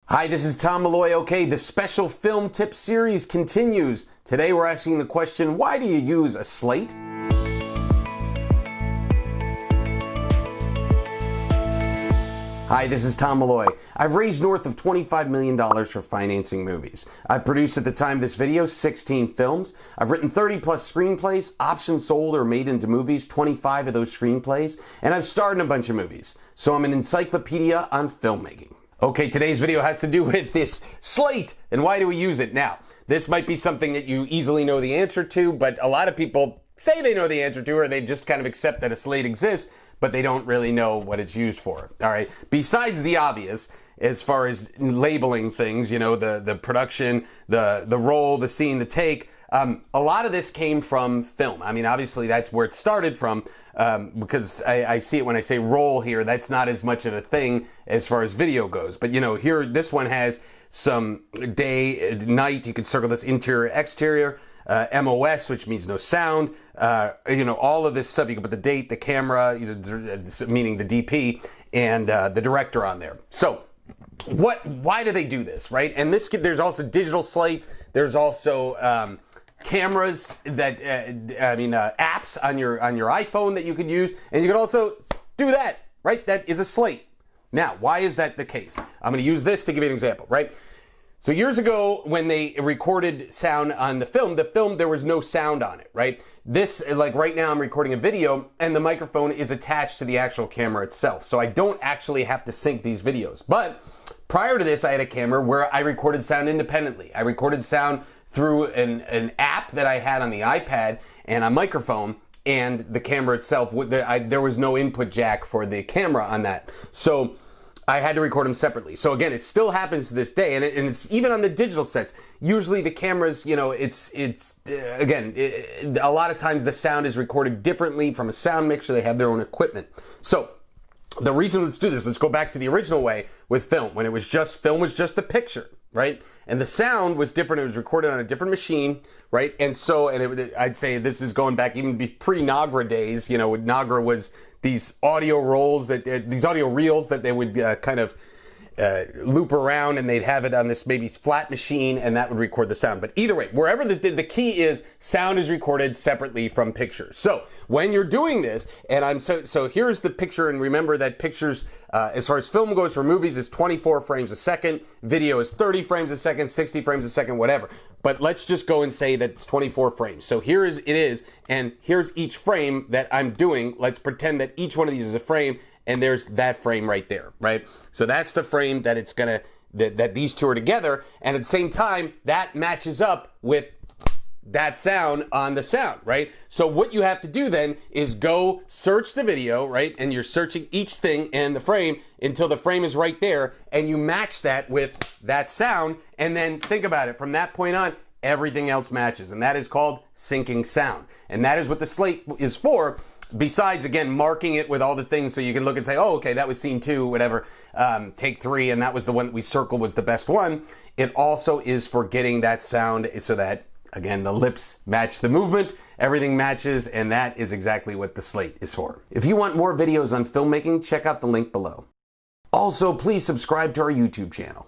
Hi, this is Tom Malloy. Okay, the special film tip series continues. Today we're asking the question, why do you use a slate? Hi, this is Tom Malloy. I've raised north of $25 million for financing movies. I've produced at the time of this video 16 films. I've written 30 plus screenplays, options sold or made into movies, 25 of those screenplays, and I've starred in a bunch of movies. So I'm an encyclopedia on filmmaking. Okay, today's video has to do with this slate and why do we use it? Now, this might be something that you easily know the answer to, but a lot of people say they know the answer to, or they just kind of accept that a slate exists, but they don't really know what it's used for. All right. Besides the obvious, as far as labeling things, you know, the production, the roll, the scene, the take, a lot of this came from film. I mean, obviously that's where it started from, because I see it when I say roll here, that's not as much of a thing as far as video goes. But you know, here, this one has some day, night, you can circle this interior, exterior, MOS, which means no sound, you know, all of this stuff. You can put the date, the camera, you know, meaning the DP, and the director on there. So, why do they do this, right? And there's also digital slates. There's also cameras that, apps on your iPhone that you could use, and you could also do that, right? That is a slate. Now, why is that the case? I'm going to use this to give you an example, right? So years ago, when they recorded sound on the film, there was no sound on it, right? This, like right now, I'm recording a video, and the microphone is attached to the actual camera itself. So I don't actually have to sync these videos. But prior to this, I had a camera where I recorded sound independently. I recorded sound through an app that I had on the iPad and a microphone, and the camera itself, there was no input jack for the camera on that. So I had to record them separately. So again, it still happens to this day, and it's even on the digital sets. Usually the cameras, you know, a lot of times the sound is recorded differently from a sound mixer. They have their own equipment. So the reason, let's do this. Let's go back to the original way with film, when film was just a picture, right? And the sound was different. It was recorded on a different machine, right? And I'd say this is going back even pre-Nagra days. You know, Nagra was these audio reels that they would kind of loop around, and they'd have it on this maybe flat machine, and that would record the sound. But either way, wherever the key is, sound is recorded separately from pictures. So when you're doing this, and so here's the picture, and remember that pictures, as far as film goes for movies, is 24 frames a second, video is 30 frames a second, 60 frames a second, whatever. But let's just go and say that it's 24 frames. So it is, and here's each frame that I'm doing. Let's pretend that each one of these is a frame, and there's that frame right there, right? So that's the frame that that these two are together, and at the same time, that matches up with that sound on the sound, right? So what you have to do then is go search the video, right? And you're searching each thing and the frame until the frame is right there, and you match that with that sound, and then think about it. From that point on, everything else matches, and that is called syncing sound. And that is what the slate is for. Besides, again, marking it with all the things so you can look and say, oh, okay, that was scene 2, whatever, take 3, and that was the one that we circled was the best one. It also is for getting that sound so that, again, the lips match the movement, everything matches, and that is exactly what the slate is for. If you want more videos on filmmaking, check out the link below. Also, please subscribe to our YouTube channel.